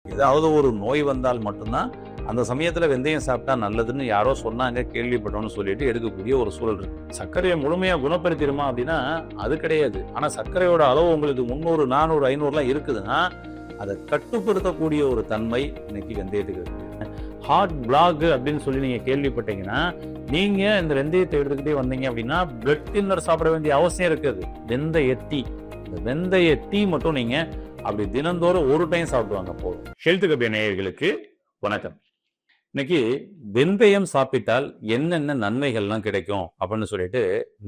ஏதாவது ஒரு நோய் வந்தால் மட்டும்தான் அந்த சமயத்துல வெந்தயம் சாப்பிட்டா நல்லதுன்னு யாரோ சொன்னாங்க, கேள்விப்பட்டோம்னு சொல்லிட்டு எடுக்கக்கூடிய ஒரு சூழல் இருக்கு. சர்க்கரையை முழுமையா குணப்படுத்திடுமா அப்படின்னா அது கிடையாது. ஆனா சர்க்கரையோட அளவு உங்களுக்கு 300, 400, 500 இருக்குதுன்னா அதை கட்டுப்படுத்தக்கூடிய ஒரு தன்மை இன்னைக்கு வெந்தயத்துக்கு இருக்கு. ஹார்ட் பிளாக் அப்படின்னு சொல்லி நீங்க கேள்விப்பட்டீங்கன்னா, நீங்க இந்த வெந்தயத்தை எடுத்துக்கிட்டே வந்தீங்க அப்படின்னா பிளட் தின்னர் சாப்பிட வேண்டிய அவசியம் இருக்காது. வெந்தய டீ, இந்த வெந்தய டீ மட்டும் நீங்க அப்படி தினந்தோறும் ஒரு டைம் சாப்பிடுவாங்க போதும். ஹெல்த் கபே நேயர்களுக்கு வணக்கம். இன்னைக்கு வெந்தயம் சாப்பிட்டால் என்னென்ன நன்மைகள்லாம் கிடைக்கும் அப்படின்னு சொல்லிட்டு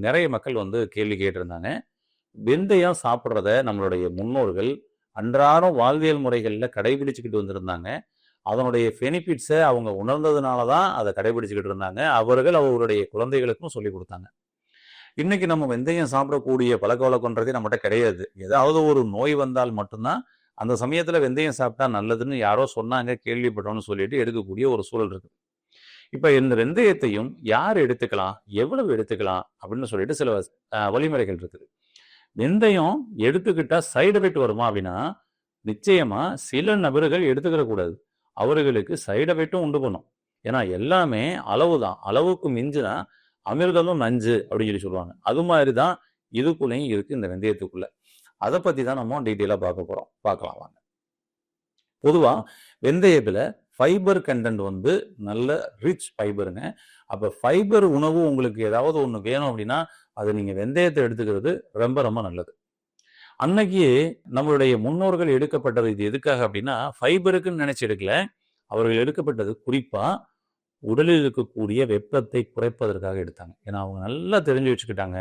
நிறைய மக்கள் கேள்வி கேட்டிருந்தாங்க. வெந்தயம் சாப்பிட்றத நம்மளுடைய முன்னோர்கள் அன்றாடம் வாழ்வியல் முறைகளில் கடைபிடிச்சுக்கிட்டு வந்திருந்தாங்க. அதனுடைய பெனிஃபிட்ஸை அவங்க உணர்ந்ததுனால தான் அதை கடைபிடிச்சுக்கிட்டு இருந்தாங்க. அவர்களுடைய குழந்தைகளுக்கும் சொல்லி கொடுத்தாங்க. இன்னைக்கு நம்ம வெந்தயம் சாப்பிடக்கூடிய பழக்க வழக்கம்ன்றதே நம்மகிட்ட கிடையாது. ஏதாவது ஒரு நோய் வந்தால் மட்டும்தான் அந்த சமயத்துல வெந்தயம் சாப்பிட்டா நல்லதுன்னு யாரோ சொன்னாங்க, கேள்விப்பட்டோம்னு சொல்லிட்டு எடுக்கக்கூடிய ஒரு சூழல் இருக்கு. இப்ப இந்த வெந்தயத்தையும் யார் எடுத்துக்கலாம், எவ்வளவு எடுத்துக்கலாம் அப்படின்னு சொல்லிட்டு சில வழிமுறைகள் இருக்குது. வெந்தயம் எடுத்துக்கிட்டா சைடு எஃபெக்ட் வருமா அப்படின்னா நிச்சயமா சில நபர்கள் எடுத்துக்கிற கூடாது. அவர்களுக்கு சைடு எஃபெக்டும் உண்டு பண்ணும். ஏன்னா எல்லாமே அளவுதான். அளவுக்கு மிஞ்சுனா அமிர்தமும் நஞ்சு அப்படின்னு சொல்லி சொல்லுவாங்க. அது மாதிரிதான் இதுக்குள்ளேயும் இருக்கு இந்த வெந்தயத்துக்குள்ள. அதை பத்தி தான் நம்ம டீட்டெயிலா பார்க்கலாம் வாங்க. பொதுவா வெந்தயத்துல ஃபைபர் கண்டென்ட் நல்ல ரிச் ஃபைபருங்க. அப்ப ஃபைபர் உணவு உங்களுக்கு ஏதாவது ஒண்ணு வேணும் அப்படின்னா அது நீங்க வெந்தயத்தை எடுத்துக்கிறது ரொம்ப ரொம்ப நல்லது. அன்னைக்கு நம்மளுடைய முன்னோர்கள் எடுக்கப்பட்டது இது எதுக்காக அப்படின்னா ஃபைபருக்குன்னு நினைச்சு எடுக்கல. அவர்கள் எடுக்கப்பட்டது குறிப்பா உடலில் இருக்கக்கூடிய வெப்பத்தை குறைப்பதற்காக எடுத்தாங்க. ஏன்னா அவங்க நல்லா தெரிஞ்சு வச்சுக்கிட்டாங்க,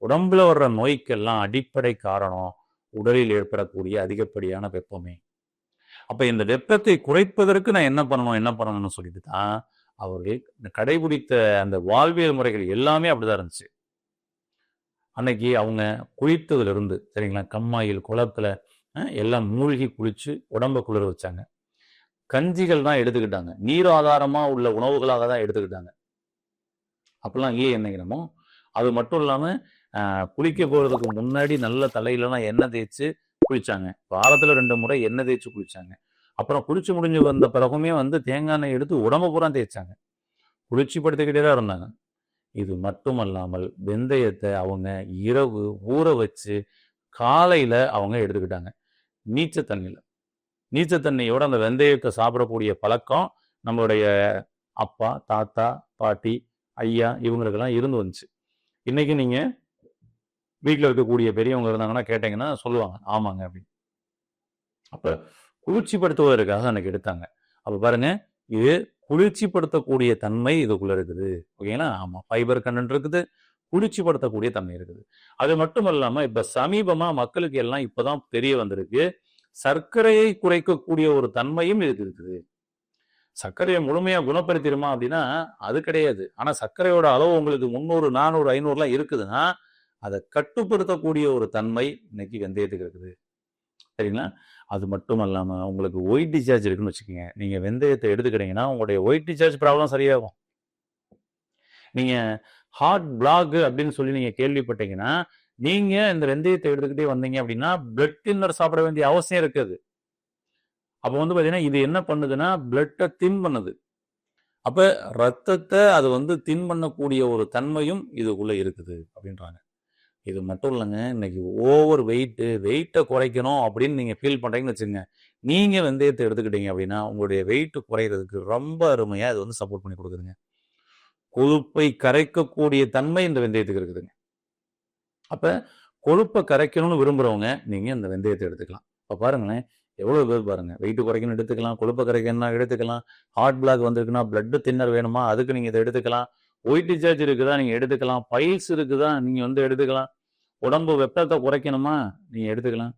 உடம்புல வர்ற நோய்க்கெல்லாம் அடிப்படை காரணம் உடலில் ஏற்படக்கூடிய அதிகப்படியான வெப்பமே. அப்ப இந்த வெப்பத்தை குறைப்பதற்கு நான் என்ன பண்ணணும்னு சொல்லிட்டு தான் அவர்கள் கடைபிடித்த அந்த வாழ்வியல் முறைகள் எல்லாமே அப்படிதான் இருந்துச்சு. அன்னைக்கு அவங்க குளித்ததுல இருந்து சரிங்களா, கம்மாயில் குளத்துல எல்லாம் மூழ்கி குளிச்சு உடம்ப குளிர வச்சாங்க. கஞ்சிகள் தான் எடுத்துக்கிட்டாங்க. நீர் ஆதாரமா உள்ள உணவுகளாக தான் எடுத்துக்கிட்டாங்க. அப்பெல்லாம் ஏன் என்னைக்கணுமோ அது மட்டும் இல்லாம குளிக்க போறதுக்கு முன்னாடி நல்ல தலையிலலாம் எண்ணெய் தேய்ச்சி குளிச்சாங்க. வாரத்துல 2 முறை எண்ணெய் தேய்ச்சி குளிச்சாங்க. அப்புறம் குளிச்சு முடிஞ்சு வந்த பிறகுமே தேங்காய் எண்ணெய் எடுத்து உடம்பு பூரா தேய்ச்சாங்க. குளிர்ச்சி படுத்திக்கிட்டே தான் இருந்தாங்க. இது மட்டுமல்லாமல் வெந்தயத்தை அவங்க இரவு ஊற வச்சு காலையில அவங்க எடுத்துக்கிட்டாங்க. நீச்ச தண்ணியோட அந்த வெந்தயத்தை சாப்பிடக்கூடிய பழக்கம் நம்மளுடைய அப்பா, தாத்தா, பாட்டி, ஐயா இவங்களுக்கெல்லாம் இருந்து வந்துச்சு. இன்னைக்கு நீங்க வீட்டில் இருக்கக்கூடிய பெரியவங்க இருந்தாங்கன்னா கேட்டீங்கன்னா சொல்லுவாங்க ஆமாங்க அப்படின்னு. அப்ப குளிர்ச்சிப்படுத்துவதற்காக அன்னைக்கு எடுத்தாங்க. அப்ப பாருங்க, இது குளிர்ச்சிப்படுத்தக்கூடிய தன்மை இதுக்குள்ள இருக்குது. ஓகேங்களா? ஆமா, ஃபைபர் கண்டென்ட் இருக்குது, குளிர்ச்சிப்படுத்தக்கூடிய தன்மை இருக்குது. அது மட்டும் இல்லாம இப்ப சமீபமா மக்களுக்கு எல்லாம் இப்பதான் தெரிய வந்திருக்கு, சர்க்கரையை குறைக்கக்கூடிய ஒரு தன்மையும் இதுக்கு இருக்குது. சர்க்கரையை முழுமையா குணப்படுத்திடுமா அப்படின்னா அது கிடையாது. ஆனா சர்க்கரையோட அளவு உங்களுக்கு 300, 400, 500 இருக்குதுன்னா அதை கட்டுப்படுத்தக்கூடிய ஒரு தன்மை இன்னைக்கு வெந்தயத்துக்கு இருக்குது. சரிங்களா? அது மட்டும் இல்லாம உங்களுக்கு ஒயிட் டிசார்ஜ் இருக்குன்னு வச்சுக்கோங்க. நீங்க வெந்தயத்தை எடுத்துக்கிட்டீங்கன்னா உங்களுடைய ஒயிட் டிசார்ஜ் ப்ராப்ளம் சரியாகும். நீங்க ஹார்ட் பிளாக் அப்படின்னு சொல்லி நீங்க கேள்விப்பட்டீங்கன்னா நீங்க இந்த வெந்தயத்தை எடுத்துக்கிட்டே வந்தீங்க அப்படின்னா பிளட் தின்னர் சாப்பிட வேண்டிய அவசியம் இருக்காது. அப்ப பாத்தீங்கன்னா இது என்ன பண்ணுதுன்னா பிளட்டை தின் பண்ணுது. அப்ப ரத்தத்தை அது தின் பண்ணக்கூடிய ஒரு தன்மையும் இதுக்குள்ள இருக்குது அப்படின்றாங்க. இது மட்டும் இல்லைங்க, இன்னைக்கு ஓவர் வெயிட்டை குறைக்கணும் அப்படின்னு நீங்க ஃபீல் பண்றீங்கன்னு வச்சுங்க, நீங்க வெந்தயத்தை எடுத்துக்கிட்டீங்க அப்படின்னா உங்களுடைய வெயிட் குறைகிறதுக்கு ரொம்ப அருமையா இது சப்போர்ட் பண்ணி கொடுக்குதுங்க. கொழுப்பை கரைக்கக்கூடிய தன்மை இந்த வெந்தயத்துக்கு இருக்குதுங்க. அப்ப கொழுப்பை கரைக்கணும்னு விரும்புறவங்க நீங்க இந்த வெந்தயத்தை எடுத்துக்கலாம். இப்ப பாருங்களேன், எவ்வளவு பேர் பாருங்க, வெயிட் குறைக்கணும் எடுத்துக்கலாம், கொழுப்பை கரைக்கணும்னா எடுத்துக்கலாம், ஹார்ட் பிளாக் வந்திருக்குன்னா பிளட் தின்னர் வேணுமா அதுக்கு நீங்க இதை எடுத்துக்கலாம், ஒயிட் டிசார்ஜ் இருக்குதா நீங்க எடுத்துக்கலாம், பைல்ஸ் இருக்குதா நீங்க எடுத்துக்கலாம், உடம்பு வெப்பத்தை குறைக்கணுமா நீங்க எடுத்துக்கலாம்,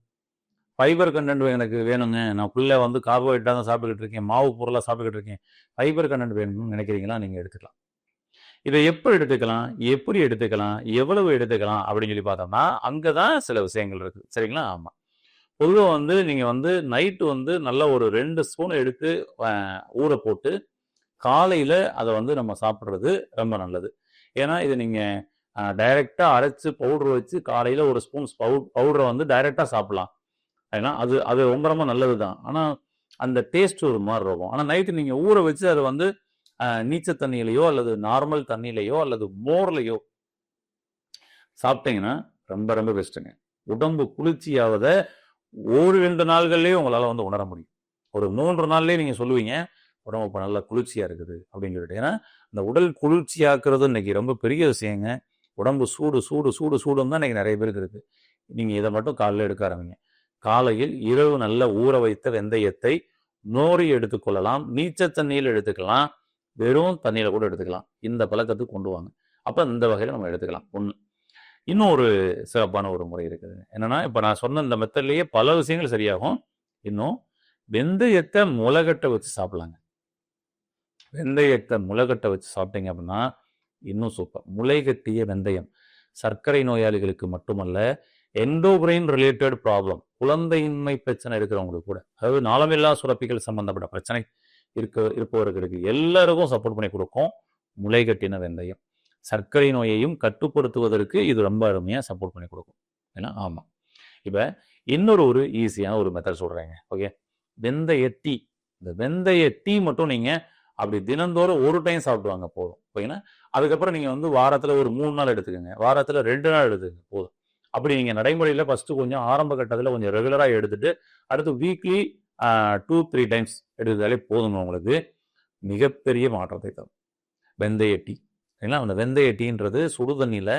ஃபைபர் கண்டென்ட் எனக்கு வேணுங்க, நான் ஃபுல்லா கார்போஹைட்ரேட்டாக தான் சாப்பிட்டுக்கிட்டு இருக்கேன், மாவு பொருளாக சாப்பிட்டுக்கிட்டு இருக்கேன், ஃபைபர் கண்டென்ட் வேணும்னு நினைக்கிறீங்களா நீங்க எடுத்துக்கலாம். இதை எப்படி எடுத்துக்கலாம், எவ்வளவு எடுத்துக்கலாம் அப்படின்னு சொல்லி பார்த்தோம்னா அங்கதான் சில விஷயங்கள் இருக்கு. சரிங்களா? ஆமா, பொதுவாக நீங்க நைட்டு நல்ல ஒரு 2 ஸ்பூன் எடுத்து ஊற போட்டு காலையில அதை நம்ம சாப்பிட்றது ரொம்ப நல்லது. ஏன்னா இது நீங்க டைரக்டா அரைச்சு பவுடர் வச்சு காலையில ஒரு ஸ்பூன் பவுடரை டைரக்டா சாப்பிடலாம். ஏன்னா அது ரொம்ப ரொம்ப நல்லதுதான். ஆனா அந்த டேஸ்ட் ஒரு மாதிரி இருக்கும். ஆனால் நைட்டு நீங்கள் ஊற வச்சு அதை வந்து நீச்சல் தண்ணியிலையோ அல்லது நார்மல் தண்ணியிலையோ அல்லது மோர்லையோ சாப்பிட்டீங்கன்னா ரொம்ப ரொம்ப பெஸ்ட்டுங்க. உடம்பு குளிர்ச்சியாவத 1-2 நாள்கள்லேயே உங்களால் வந்து உணர முடியும். ஒரு 3 நாள்லேயே நீங்கள் சொல்லுவீங்க உடம்பு இப்போ நல்லா குளிர்ச்சியாக இருக்குது அப்படின்னு சொல்லிட்டு. ஏன்னா இந்த உடல் குளிர்ச்சியாக்குறது இன்னைக்கு ரொம்ப பெரிய விஷயங்க. உடம்பு சூடு சூடு சூடு சூடுன்னு தான் இன்னைக்கு நிறைய பேருக்கு இருக்குது. நீங்கள் இதை மட்டும் காலையில் எடுக்க ஆரம்பிங்க. காலையில் இரவு நல்ல ஊற வைத்த வெந்தயத்தை நோரி எடுத்துக்கொள்ளலாம், நீச்சல் தண்ணியில் எடுத்துக்கலாம், வெறும் தண்ணியில் கூட எடுத்துக்கலாம். இந்த பழக்கத்துக்கு கொண்டு வாங்க. அப்போ இந்த வகையில் நம்ம எடுத்துக்கலாம். ஒன்று. இன்னும் ஒரு சிறப்பான ஒரு முறை இருக்குது. என்னன்னா இப்போ நான் சொன்ன இந்த மெத்தட்லேயே பல விஷயங்கள் சரியாகும். இன்னும் வெந்தயத்தை முளைகட்ட வச்சு சாப்பிடலாங்க. வெந்தயத்தை முளைகட்ட வச்சு சாப்பிட்டீங்க அப்படின்னா இன்னும் சூப்பர். முளைகட்டிய வெந்தயம் சர்க்கரை நோயாளிகளுக்கு மட்டுமல்ல, எண்டோகிரைன் ரிலேட்டட் ப்ராப்ளம், குழந்தையின்மை பிரச்சனை இருக்கிறவங்களுக்கு கூட, அதாவது நாளமில்லா சுரப்பிகள் சம்பந்தப்பட்ட பிரச்சனை இருப்பவர்களுக்கு எல்லாருக்கும் சப்போர்ட் பண்ணி கொடுக்கும் முளைகட்டின வெந்தயம். சர்க்கரை நோயையும் கட்டுப்படுத்துவதற்கு இது ரொம்ப அருமையாக சப்போர்ட் பண்ணி கொடுக்கும். ஏன்னா ஆமாம். இப்போ இன்னொரு ஒரு ஈஸியான ஒரு மெத்தட் சொல்கிறேங்க. ஓகே, வெந்தய டீ. இந்த வெந்தய டீ மட்டும் நீங்கள் அப்படி தினந்தோறும் ஒரு டைம் சாப்பிடுவாங்க போதும். ஓகேன்னா அதுக்கப்புறம் நீங்கள் வந்து வாரத்தில் ஒரு 3 நாள் எடுத்துக்கோங்க, வாரத்தில் 2 நாள் எடுத்துக்கங்க போதும். அப்படி நீங்கள் நடைமுறையில் ஃபஸ்ட்டு கொஞ்சம் ஆரம்ப கட்டத்தில் கொஞ்சம் ரெகுலராக எடுத்துட்டு அடுத்து வீக்லி 2-3 டைம்ஸ் எடுத்தாலே போதுங்க. உங்களுக்கு மிகப்பெரிய மாற்றத்தை தரும் வெந்தய டீ. சரிங்களா? அந்த வெந்தய டீன்றது சுடு தண்ணியில்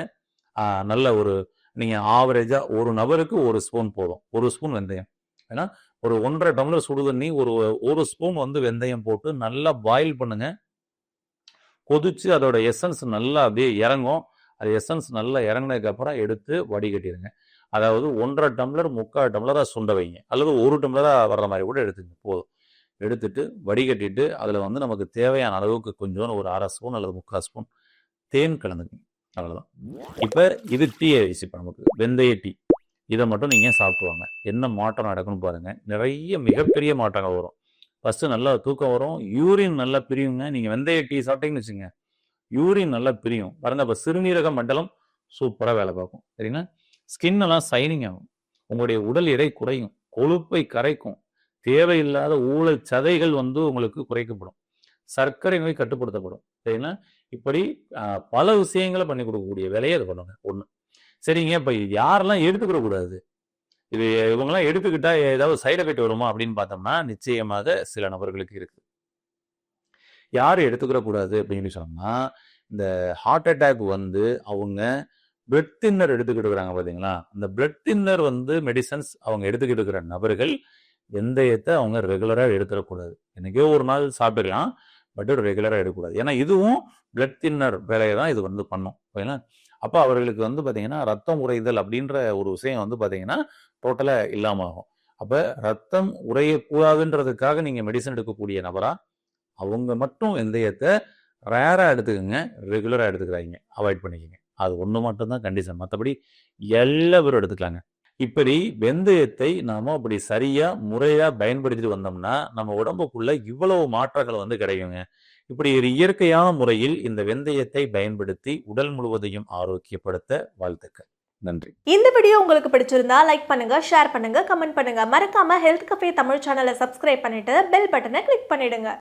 நல்ல ஒரு நீங்கள் ஆவரேஜாக ஒரு நபருக்கு 1 ஸ்பூன் போதும். 1 ஸ்பூன் வெந்தயம். ஏன்னா ஒரு 1.5 டம்ளர் சுடு தண்ணி, ஒரு ஸ்பூன் வந்து வெந்தயம் போட்டு நல்லா பாயில் பண்ணுங்க. கொதிச்சு அதோட எசன்ஸ் நல்லா அப்படியே இறங்கும். அது எசன்ஸ் நல்லா இறங்கினதுக்கப்புறம் எடுத்து வடிகட்டிடுங்க. அதாவது 1.5 டம்ளர் 3/4 டம்ளராக சுண்ட வைங்க, அல்லது 1 டம்ளராக வர்ற மாதிரி கூட எடுத்துங்க போதும். எடுத்துட்டு வடிகட்டிட்டு அதில் வந்து நமக்கு தேவையான அளவுக்கு கொஞ்சம் ஒரு 1/2 ஸ்பூன் அல்லது 3/4 ஸ்பூன் தேன் கலந்துக்குங்க. அவ்வளோதான். இப்போ இது டீ ஐஸ். இப்போ நமக்கு வெந்தய டீ இதை மட்டும் நீங்கள் சாப்பிடுவாங்க. என்ன மாற்றம் நடக்குன்னு பாருங்கள். நிறைய மிகப்பெரிய மாற்றங்கள் வரும். ஃபஸ்ட்டு நல்லா தூக்கம் வரும், யூரின் நல்லா பிரியுங்க. நீங்கள் வெந்தய டீ சாப்பிட்டீங்கன்னு வச்சுங்க, யூரின் நல்லா பிரியும் பாருங்க. அப்போ சிறுநீரக மண்டலம் சூப்பராக வேலை பார்க்கும். சரிங்களா? ஸ்கின்னெல்லாம் சைனிங் ஆகும், உங்களுடைய உடல் எடை குறையும், கொழுப்பை கரைக்கும், தேவையில்லாத ஊழல் சதைகள் வந்து உங்களுக்கு குறைக்கப்படும், சர்க்கரை நோய் கட்டுப்படுத்தப்படும். சரிங்களா? இப்படி பல விஷயங்களை பண்ணி கொடுக்கக்கூடிய வேலையை அது பண்ணுங்க. ஒன்று. சரிங்க, இப்போ யாரெல்லாம் எடுத்துக்கிற கூடாது, இது இவங்கெல்லாம் எடுத்துக்கிட்டா ஏதாவது சைடு எஃபெக்ட் வருமா அப்படின்னு பார்த்தோம்னா நிச்சயமாக சில நபர்களுக்கு இருக்கு. யார் எடுத்துக்கிற கூடாது அப்படின்னு சொன்னோம்னா, இந்த ஹார்ட் அட்டாக் வந்து அவங்க பிளட் தின்னர் எடுத்துக்கிட்டு இருக்கிறாங்க பார்த்தீங்களா, அந்த பிளட் தின்னர் வந்து மெடிசன்ஸ் அவங்க எடுத்துக்கிட்டு இருக்கிற நபர்கள் வெந்தயத்தை அவங்க ரெகுலராக எடுத்துடக்கூடாது. என்னைக்கோ ஒரு நாள் சாப்பிடலாம், பட் ரெகுலராக எடுக்கக்கூடாது. ஏன்னா இதுவும் பிளட் தின்னர் வேலையை தான் இது வந்து பண்ணும். ஓகேங்களா? அப்போ அவர்களுக்கு வந்து பார்த்தீங்கன்னா ரத்தம் உறைதல் அப்படின்ற ஒரு விஷயம் வந்து பார்த்தீங்கன்னா டோட்டலாக இல்லாமல் ஆகும். அப்போ ரத்தம் உறையக்கூடாதுன்றதுக்காக நீங்கள் மெடிசன் எடுக்கக்கூடிய நபரா அவங்க மட்டும் வெந்தயத்தை ரேராக எடுத்துக்கோங்க, ரெகுலராக எடுத்துக்கிறாங்க அவாய்ட் பண்ணிக்கோங்க. அது ஒன்று மட்டும்தான் கண்டிஷன், மற்றபடி எல்லா பேரும் எடுத்துக்கலாங்க. இப்படி வெந்தயத்தை நாம் அப்படி சரியாக முறையாக பயன்படுத்திட்டு வந்தோம்னா நம்ம உடம்புக்குள்ள இவ்வளவு மாற்றங்கள் வந்து கிடைக்குங்க. இப்படி ஒரு இயற்கையான முறையில் இந்த வெந்தயத்தை பயன்படுத்தி உடல் முழுவதையும் ஆரோக்கியப்படுத்த வாழ்த்துக்கள். நன்றி. இந்த வீடியோ உங்களுக்கு பிடிச்சிருந்தா லைக் பண்ணுங்க, ஷேர் பண்ணுங்க, கமெண்ட் பண்ணுங்க. மறக்காம ஹெல்த் கஃபே தமிழ் சேனலை சப்ஸ்கிரைப் பண்ணிட்டு பெல் பட்டனை கிளிக் பண்ணிடுங்க.